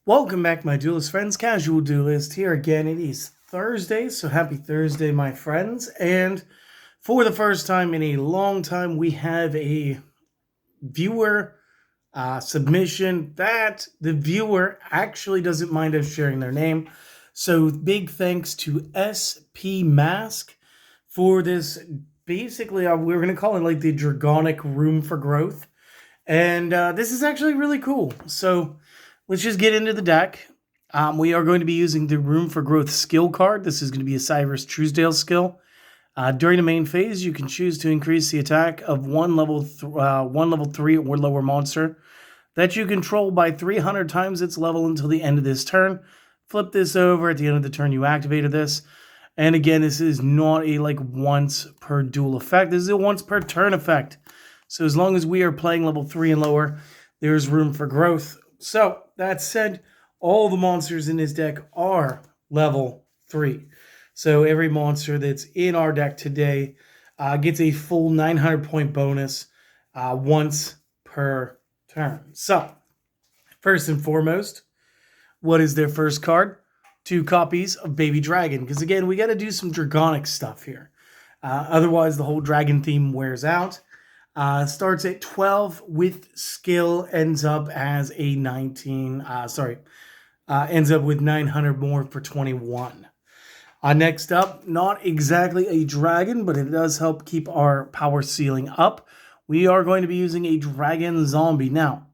Welcome back, my duelist friends. Casual Duelist here again. It is Thursday, so happy Thursday, my friends. And for the first time in a long time, we have a viewer submission that the viewer actually doesn't mind us sharing their name. So big thanks to SP Mask for this. Basically, we're going to call it like the dragonic room for growth. And this is actually really cool. So let's just get into the deck. We are going to be using the Room for Growth skill card. This is going to be a Cyrus Truesdale skill. During the main phase, you can choose to increase the attack of one level 3 or lower monster that you control by 300 times its level until the end of this turn. Flip this over at the end of the turn you activated this. And again, this is not a once per duel effect. This is a once per turn effect. So as long as we are playing level 3 and lower, there's room for growth. So that said, all the monsters in this deck are level 3. So every monster that's in our deck today gets a full 900 point bonus once per turn. So first and foremost, what is their first card? 2 copies of Baby Dragon. Because again, we got to do some dragonic stuff here. Otherwise, the whole dragon theme wears out. Starts at 12 with skill, ends up as a 19, ends up with 900 more for 21. Next up, not exactly a dragon, but it does help keep our power ceiling up. We are going to be using a dragon zombie. Now,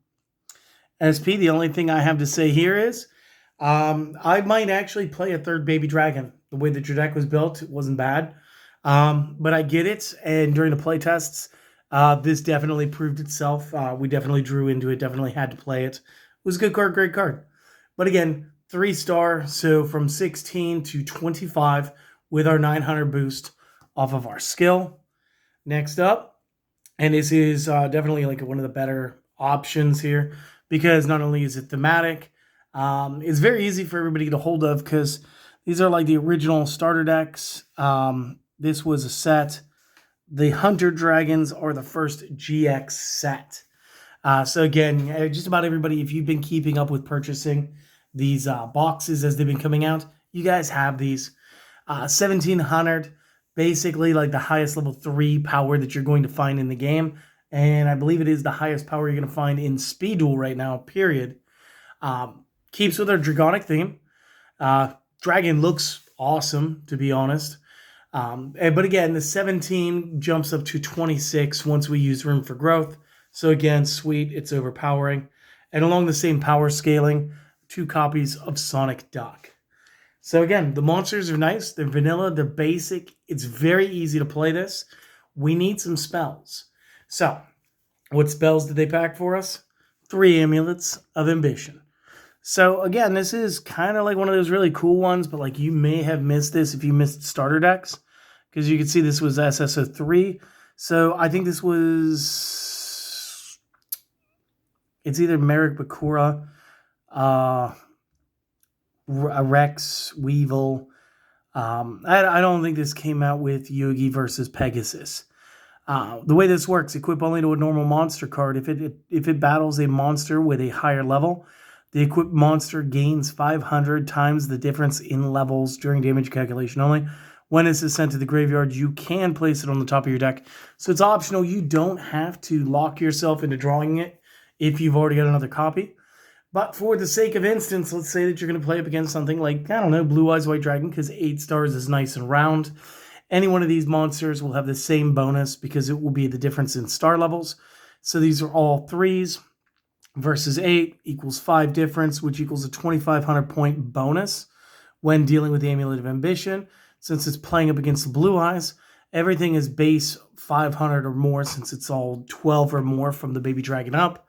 SP, the only thing I have to say here is, I might actually play a third baby dragon. The way that your deck was built, it wasn't bad. But I get it, and during the play tests, this definitely proved itself. We definitely drew into it, definitely had to play it. It was a good card, great card. But again, 3-star, so from 16 to 25 with our 900 boost off of our skill. Next up, and this is definitely one of the better options here because not only is it thematic, it's very easy for everybody to get a hold of because these are like the original starter decks. This was a set. The Hunter Dragons are the first GX set. So again, just about everybody, if you've been keeping up with purchasing these boxes as they've been coming out, you guys have these. 1700, basically like the highest level 3 power that you're going to find in the game. And I believe it is the highest power you're going to find in Speed Duel right now, period. Keeps with our dragonic theme. Dragon looks awesome, to be honest. But again, the 17 jumps up to 26 once we use Room for Growth. So again, sweet, it's overpowering. And along the same power scaling, 2 copies of Sonic Duck. So again, the monsters are nice. They're vanilla. They're basic. It's very easy to play this. We need some spells. So what spells did they pack for us? 3 Amulets of Ambition. So again, this is kind of like one of those really cool ones, but you may have missed this if you missed starter decks. Because you can see this was SSO3. So I think this was... It's either Merrick Bakura, Rex, Weevil. I don't think this came out with Yogi versus Pegasus. The way this works, equip only to a normal monster card. If it battles a monster with a higher level, the equipped monster gains 500 times the difference in levels during damage calculation only. When this is sent to the graveyard, you can place it on the top of your deck. So it's optional. You don't have to lock yourself into drawing it if you've already got another copy. But for the sake of instance, let's say that you're going to play up against something like, I don't know, Blue Eyes White Dragon, because 8 stars is nice and round. Any one of these monsters will have the same bonus because it will be the difference in star levels. So these are all 3s. Versus 8 equals 5 difference, which equals a 2,500 point bonus when dealing with the Amulet of Ambition. Since it's playing up against the Blue Eyes, everything is base 500 or more since it's all 12 or more from the Baby Dragon up.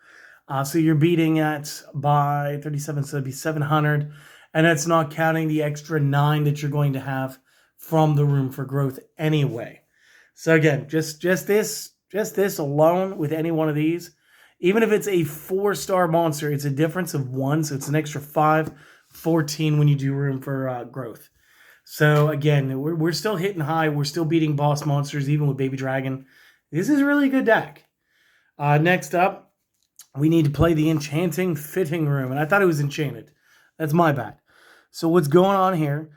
So you're beating at by 37, so it'd be 700. And that's not counting the extra 9 that you're going to have from the Room for Growth anyway. So again, just this alone with any one of these, even if it's a 4-star monster, it's a difference of 1, so it's an extra 5, 14 when you do Room for Growth. So again, we're still hitting high. We're still beating boss monsters, even with Baby Dragon. This is a really good deck. Next up, we need to play the Enchanting Fitting Room. And I thought it was enchanted. That's my bad. So what's going on here?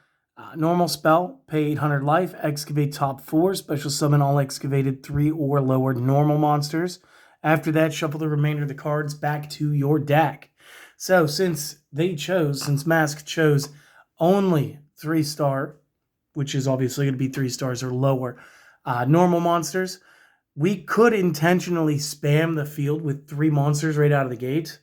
Normal spell, pay 800 life, excavate top 4, special summon all excavated 3 or lower normal monsters. After that, shuffle the remainder of the cards back to your deck. So since Mask chose only 3-star, which is obviously going to be 3 stars or lower, normal monsters, we could intentionally spam the field with 3 monsters right out of the gate,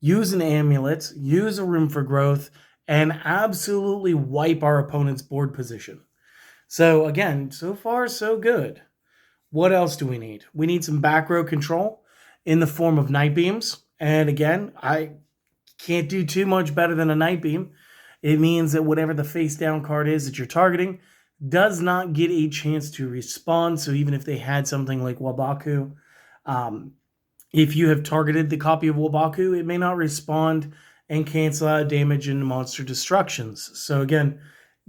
use an amulet, use a room for growth, and absolutely wipe our opponent's board position. So again, so far so good. What else do we need? We need some back row control in the form of night beams. And again, I can't do too much better than a night beam. It means that whatever the face down card is that you're targeting does not get a chance to respond. So even if they had something like Wabaku, if you have targeted the copy of Wabaku, it may not respond and cancel out damage and monster destructions. So again,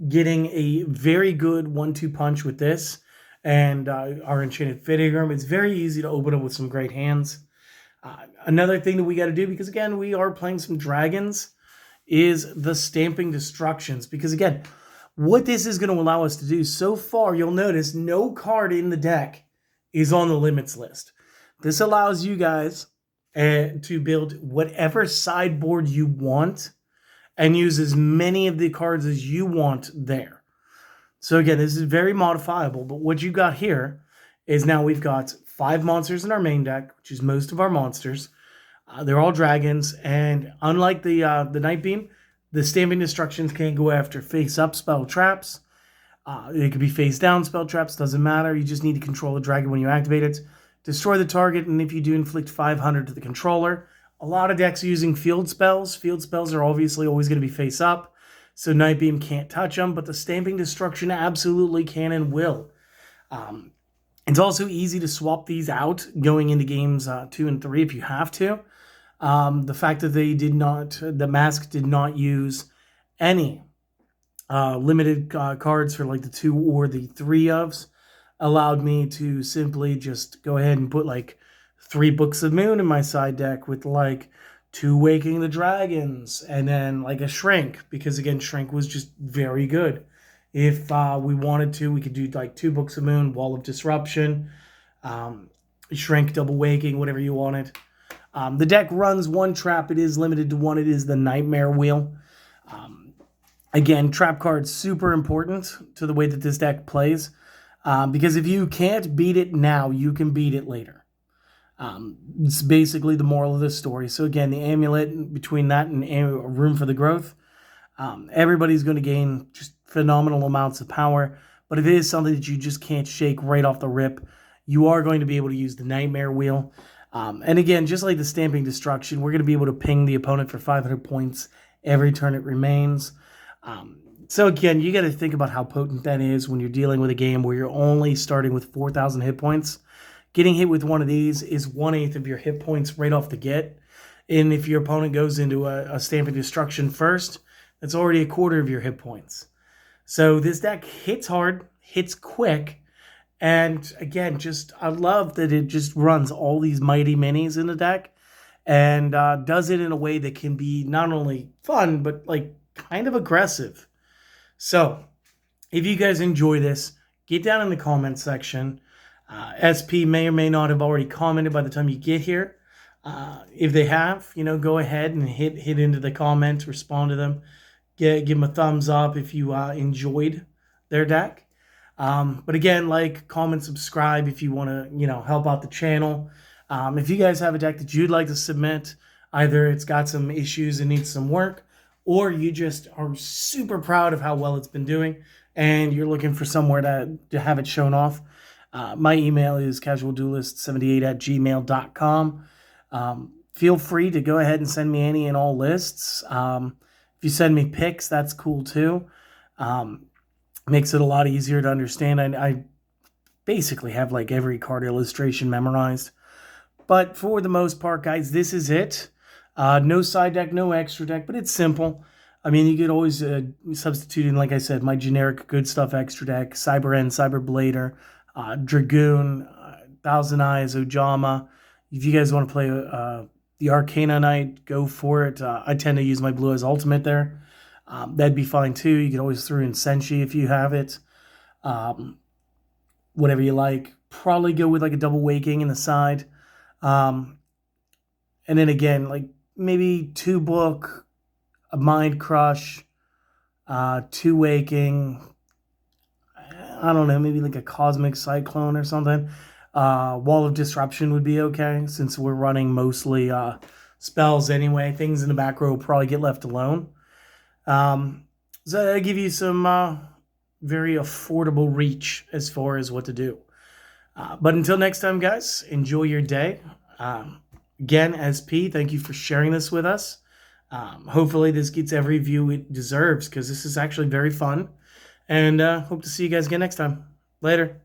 getting a very good 1-2 punch with this and our Enchanted Fitting Room. It's very easy to open up with some great hands. Another thing that we got to do, because again, we are playing some dragons, is the Stamping Destructions. Because again, what this is going to allow us to do, so far, you'll notice no card in the deck is on the limits list. This allows you guys to build whatever sideboard you want and use as many of the cards as you want there. So again, this is very modifiable, but what you got here is now we've got 5 monsters in our main deck, which is most of our monsters. They're all dragons, and unlike the Night Beam, the Stamping Destructions can't go after face-up spell traps. It could be face-down spell traps, doesn't matter. You just need to control the dragon when you activate it. Destroy the target, and if you do, inflict 500 to the controller. A lot of decks are using field spells. Field spells are obviously always going to be face-up, so Night Beam can't touch them, but the Stamping Destruction absolutely can and will. It's also easy to swap these out going into games 2 and 3 if you have to. The fact that the Mask did not use any limited cards for like the 2 or the 3 ofs allowed me to simply just go ahead and put like 3 Books of Moon in my side deck with like 2 Waking the Dragons and then like a Shrink, because again, Shrink was just very good. If we wanted to, we could do like 2 Books of Moon, Wall of Disruption, Shrink, Double Waking, whatever you wanted. The deck runs 1 trap. It is limited to 1. It is the Nightmare Wheel. Again, trap cards super important to the way that this deck plays. Because if you can't beat it now, you can beat it later. It's basically the moral of the story. So again, the amulet, between that and room for the growth, everybody's going to gain just phenomenal amounts of power. But if it is something that you just can't shake right off the rip, you are going to be able to use the Nightmare Wheel. And again, just like the Stamping Destruction, we're going to be able to ping the opponent for 500 points every turn it remains. So again, you got to think about how potent that is when you're dealing with a game where you're only starting with 4,000 hit points. Getting hit with one of these is 1/8 of your hit points right off the get. And if your opponent goes into a Stamping Destruction first, that's already 1/4 of your hit points. So this deck hits hard, hits quick, and again, I love that it just runs all these mighty minis in the deck and does it in a way that can be not only fun, but like kind of aggressive. So if you guys enjoy this, get down in the comment section. SP may or may not have already commented by the time you get here. If they have, go ahead and hit into the comments, respond to them. Give them a thumbs up if you enjoyed their deck. But again, like, comment, subscribe if you want to, help out the channel. If you guys have a deck that you'd like to submit, either it's got some issues and needs some work, or you just are super proud of how well it's been doing and you're looking for somewhere to have it shown off, my email is casualduelist78@gmail.com. Feel free to go ahead and send me any and all lists. If you send me pics, that's cool too. Makes it a lot easier to understand. I basically have like every card illustration memorized. But for the most part, guys, this is it. No side deck, no extra deck, but it's simple. I mean, you could always substitute in, like I said, my generic good stuff extra deck, Cyber End, Cyber Blader, Dragoon, Thousand Eyes, Ojama. If you guys want to play, the Arcana Knight, go for it. I tend to use my blue as ultimate there. That'd be fine too. You can always throw in Senshi if you have it. Whatever you like. Probably go with like a double waking in the side. And then again, like maybe 2 book, a mind crush, 2 waking. I don't know, maybe like a cosmic cyclone or something. Wall of disruption would be okay since we're running mostly spells anyway. Things in the back row will probably get left alone. So I give you some very affordable reach as far as what to do. But until next time, guys, enjoy your day. Again, SP, thank you for sharing this with us. Hopefully this gets every view it deserves because this is actually very fun. And hope to see you guys again next time. Later.